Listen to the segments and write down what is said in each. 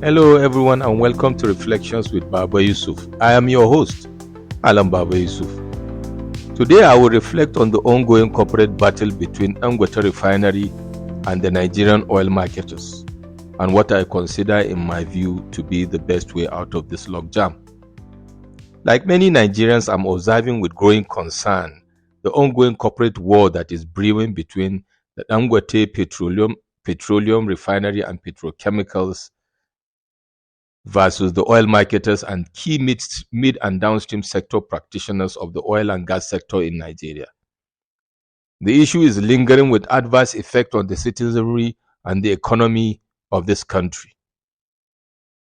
Hello, everyone, and welcome to Reflections with Baba Yusuf. I am your host, Mallam Baba Yusuf. Today, I will reflect on the ongoing corporate battle between Dangote Refinery and the Nigerian oil marketers, and what I consider, in my view, to be the best way out of this logjam. Like many Nigerians, I'm observing with growing concern the ongoing corporate war that is brewing between the Dangote Petroleum Refinery and Petrochemicals versus the oil marketers and key mid and downstream sector practitioners of the oil and gas sector in Nigeria. The issue is lingering with adverse effect on the citizenry and the economy of this country.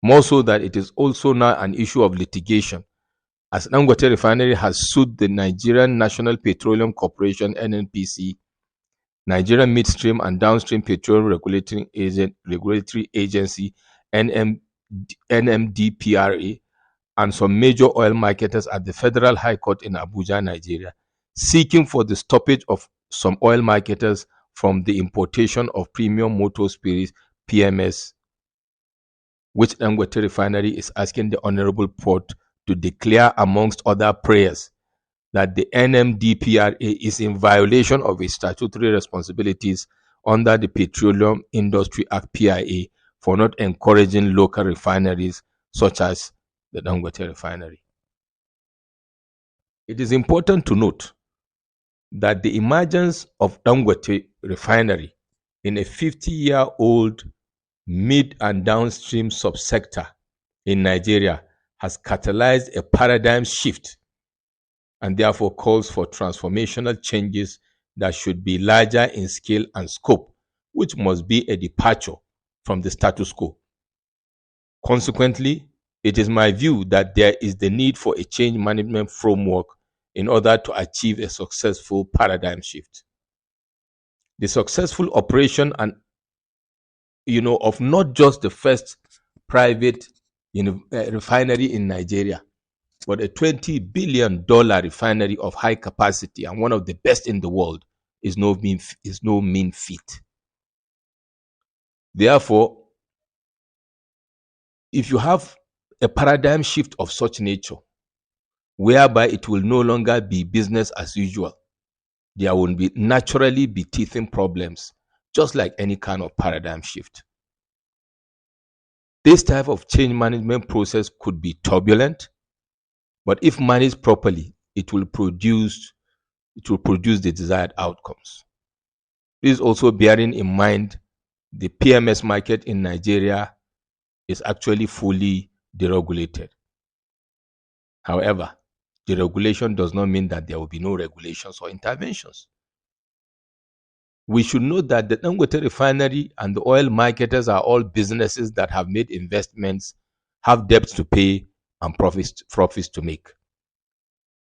More so that it is also now an issue of litigation, as Dangote Refinery has sued the Nigerian National Petroleum Corporation (NNPC), Nigerian Midstream and Downstream Petroleum Regulatory Agency (NMDPRA), and some major oil marketers at the Federal High Court in Abuja, Nigeria, seeking for the stoppage of some oil marketers from the importation of premium motor spirits (PMS), which Dangote Refinery is asking the Honorable Port to declare, amongst other prayers, that the NMDPRA is in violation of its statutory responsibilities under the Petroleum Industry Act (PIA) for not encouraging local refineries such as the Dangote Refinery. It is important to note that the emergence of Dangote Refinery in a 50-year-old mid and downstream subsector in Nigeria has catalyzed a paradigm shift and therefore calls for transformational changes that should be larger in scale and scope, which must be a departure from the status quo. Consequently, it is my view that there is the need for a change management framework in order to achieve a successful paradigm shift. The successful operation of not just the first private refinery in Nigeria, but a $20 billion refinery of high capacity and one of the best in the world is no mean feat. Therefore, if you have a paradigm shift of such nature, whereby it will no longer be business as usual, there will naturally be teething problems, just like any kind of paradigm shift. This type of change management process could be turbulent, but if managed properly, it will produce the desired outcomes. Please also bearing in mind the PMS market in Nigeria is actually fully deregulated. However, deregulation does not mean that there will be no regulations or interventions. We should note that the Dangote Refinery and the oil marketers are all businesses that have made investments, have debts to pay, and profits to make.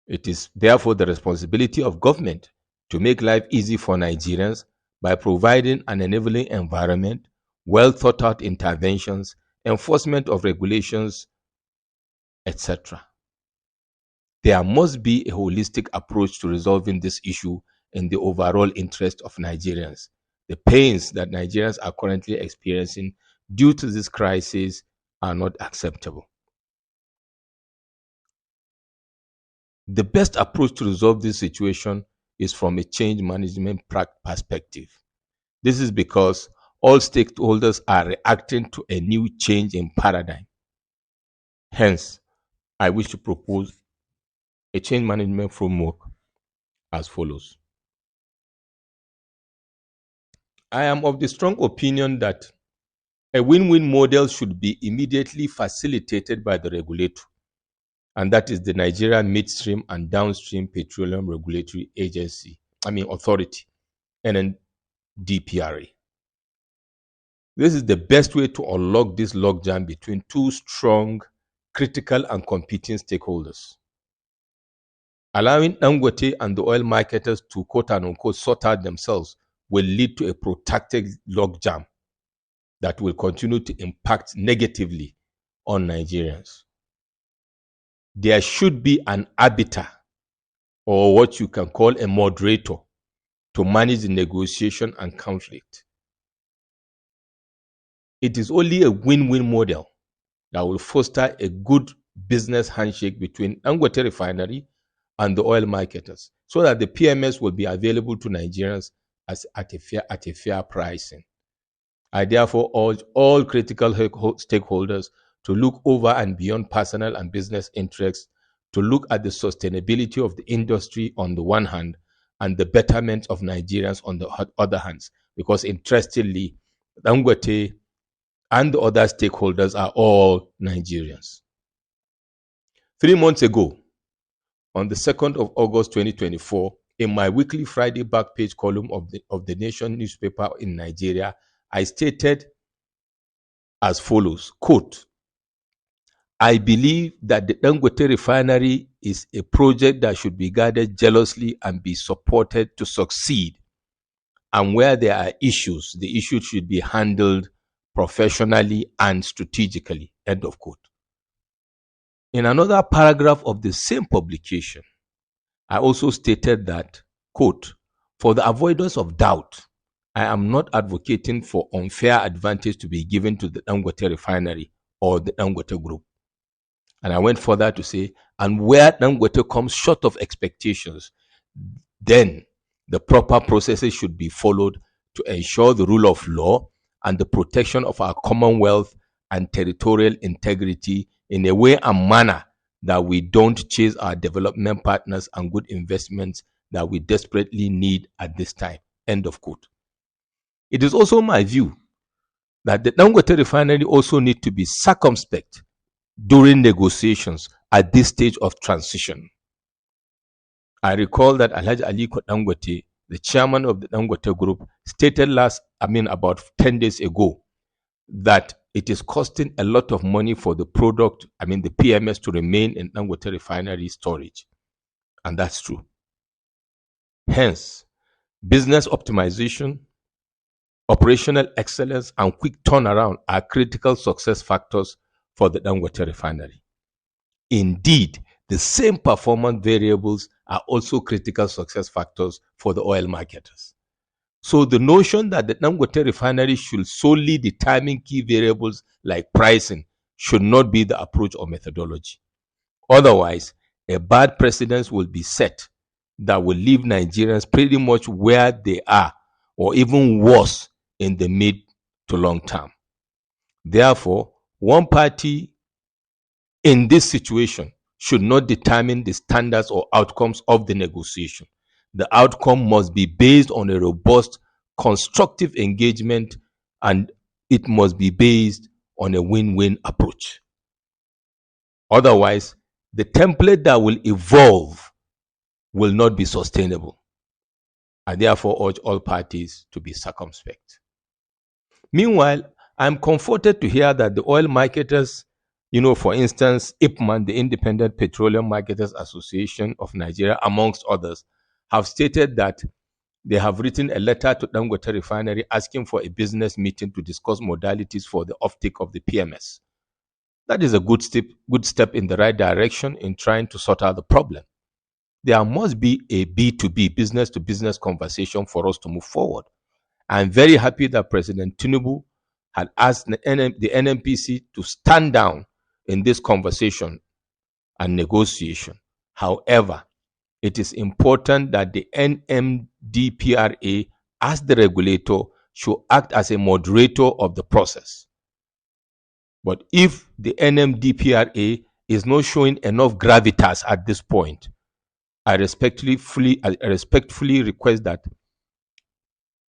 It is therefore the responsibility of government to make life easy for Nigerians by providing an enabling environment, well thought out interventions, enforcement of regulations, etc. There must be a holistic approach to resolving this issue in the overall interest of Nigerians. The pains that Nigerians are currently experiencing due to this crisis are not acceptable. The best approach to resolve this situation is from a change management perspective. This is because all stakeholders are reacting to a new change in paradigm. Hence, I wish to propose a change management framework as follows. I am of the strong opinion that a win-win model should be immediately facilitated by the regulator, and that is the Nigerian Midstream and Downstream Petroleum Regulatory Authority, NNDPRA. This is the best way to unlock this logjam between two strong, critical, and competing stakeholders. Allowing Dangote and the oil marketers to quote-unquote sort out themselves will lead to a protracted logjam that will continue to impact negatively on Nigerians. There should be an arbiter, or what you can call a moderator, to manage the negotiation and conflict. It is only a win-win model that will foster a good business handshake between Dangote Refinery and the oil marketers, so that the PMS will be available to Nigerians at a fair pricing. I therefore urge all critical stakeholders to look over and beyond personal and business interests, to look at the sustainability of the industry on the one hand and the betterment of Nigerians on the other hand. Because interestingly, Dangote and the other stakeholders are all Nigerians. 3 months ago, on the 2nd of August 2024, in my weekly Friday back page column of the Nation newspaper in Nigeria, I stated as follows, quote, I believe that the Dangote Refinery is a project that should be guarded jealously and be supported to succeed. And where there are issues, the issues should be handled professionally and strategically, end of quote. In another paragraph of the same publication, I also stated that, quote, for the avoidance of doubt, I am not advocating for unfair advantage to be given to the Dangote Refinery or the Dangote Group. And I went further to say, and where Dangote comes short of expectations, then the proper processes should be followed to ensure the rule of law and the protection of our commonwealth and territorial integrity in a way and manner that we don't chase our development partners and good investments that we desperately need at this time, end of quote. It is also my view that the Dangote Refinery also need to be circumspect during negotiations at this stage of transition. I recall that Alhaji Aliko Dangote, the chairman of the Dangote Group, stated about 10 days ago, that it is costing a lot of money for the product, the PMS, to remain in Dangote Refinery storage. And that's true. Hence, business optimization, operational excellence, and quick turnaround are critical success factors for the Dangote Refinery. Indeed, the same performance variables are also critical success factors for the oil marketers. So the notion that the Dangote Refinery should solely determine key variables like pricing should not be the approach or methodology. Otherwise, a bad precedent will be set that will leave Nigerians pretty much where they are, or even worse, in the mid to long term. Therefore, one party in this situation should not determine the standards or outcomes of the negotiation. The outcome must be based on a robust, constructive engagement, and it must be based on a win-win approach. Otherwise, the template that will evolve will not be sustainable. I therefore urge all parties to be circumspect. Meanwhile, I'm comforted to hear that the oil marketers, for instance, IPMAN, the Independent Petroleum Marketers Association of Nigeria, amongst others, have stated that they have written a letter to Dangote Refinery asking for a business meeting to discuss modalities for the offtake of the PMS. That is a good step in the right direction in trying to sort out the problem. There must be a B2B, business-to-business conversation for us to move forward. I'm very happy that President Tinubu had asked the NNPC to stand down in this conversation and negotiation. However, it is important that the NMDPRA, as the regulator, should act as a moderator of the process. But if the NMDPRA is not showing enough gravitas at this point, I respectfully request that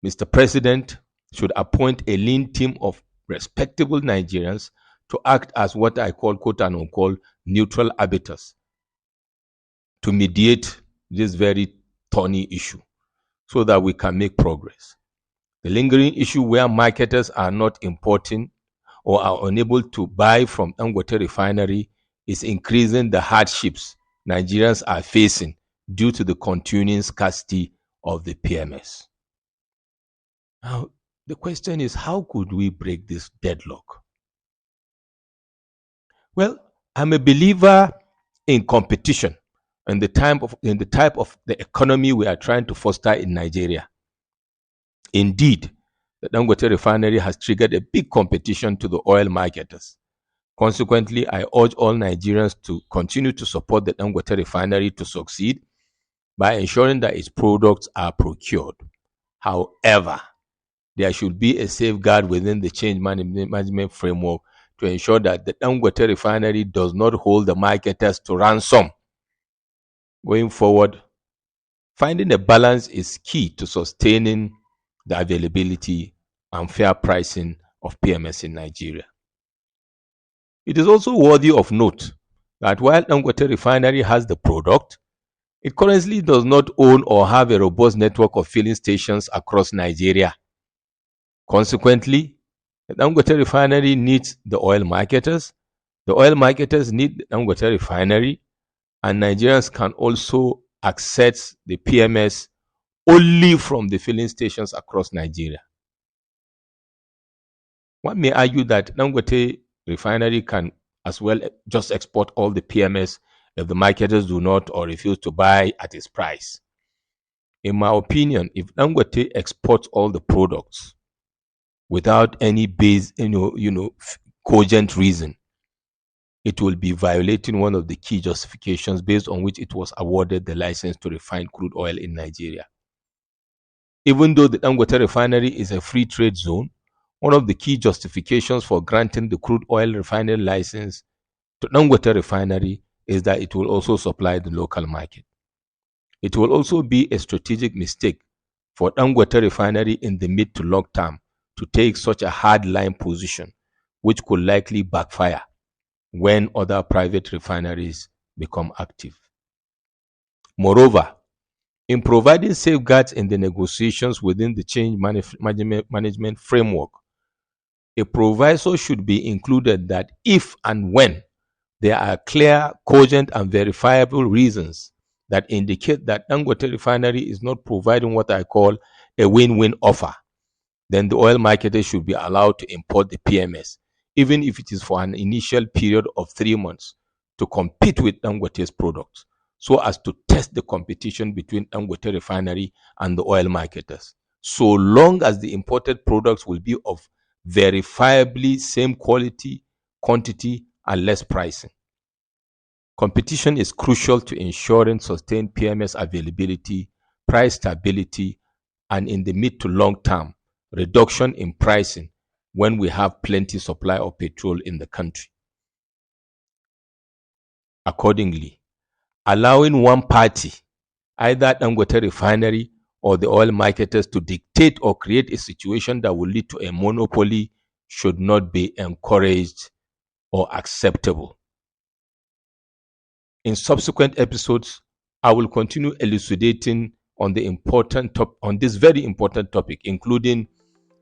Mr. President should appoint a lean team of respectable Nigerians to act as what I call, quote and unquote, neutral arbiters to mediate this very thorny issue so that we can make progress. The lingering issue where marketers are not importing or are unable to buy from Dangote Refinery is increasing the hardships Nigerians are facing due to the continuing scarcity of the PMS. Now, the question is, how could we break this deadlock? Well, I'm a believer in competition and the type of the economy we are trying to foster in Nigeria. Indeed, the Dangote Refinery has triggered a big competition to the oil marketers. Consequently, I urge all Nigerians to continue to support the Dangote Refinery to succeed by ensuring that its products are procured. However, there should be a safeguard within the change management framework to ensure that the Dangote Refinery does not hold the marketers to ransom. Going forward, finding a balance is key to sustaining the availability and fair pricing of PMS in Nigeria. It is also worthy of note that while Dangote Refinery has the product, it currently does not own or have a robust network of filling stations across Nigeria. Consequently, the Dangote Refinery needs the oil marketers need the Dangote Refinery, and Nigerians can also access the PMS only from the filling stations across Nigeria. One may argue that Dangote Refinery can as well just export all the PMS if the marketers do not or refuse to buy at its price. In my opinion, if Dangote exports all the products without any cogent reason, it will be violating one of the key justifications based on which it was awarded the license to refine crude oil in Nigeria. Even though the Dangote Refinery is a free trade zone, one of the key justifications for granting the crude oil refinery license to Dangote Refinery is that it will also supply the local market. It will also be a strategic mistake for Dangote Refinery in the mid to long term to take such a hard-line position, which could likely backfire when other private refineries become active. Moreover, in providing safeguards in the negotiations within the change management framework, a proviso should be included that if and when there are clear, cogent, and verifiable reasons that indicate that Dangote Refinery is not providing what I call a win-win offer, then the oil marketers should be allowed to import the PMS, even if it is for an initial period of 3 months, to compete with Dangote's products, so as to test the competition between Dangote Refinery and the oil marketers, so long as the imported products will be of verifiably same quality, quantity, and less pricing. Competition is crucial to ensuring sustained PMS availability, price stability, and in the mid to long term, reduction in pricing when we have plenty supply of petrol in the country. Accordingly, allowing one party, either Dangote Refinery or the oil marketers, to dictate or create a situation that will lead to a monopoly should not be encouraged or acceptable. In subsequent episodes, I will continue elucidating on this very important topic, including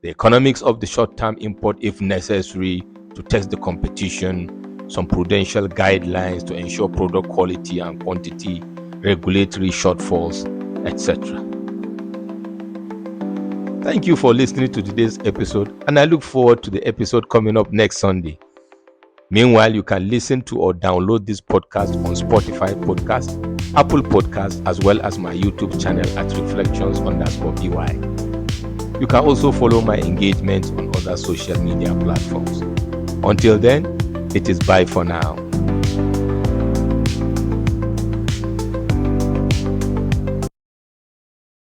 the economics of the short-term import if necessary to test the competition, some prudential guidelines to ensure product quality and quantity, regulatory shortfalls, etc. Thank you for listening to today's episode, and I look forward to the episode coming up next Sunday. Meanwhile, you can listen to or download this podcast on Spotify Podcast, Apple Podcast, as well as my YouTube channel at reflections_by. You can also follow my engagements on other social media platforms. Until then, it is bye for now.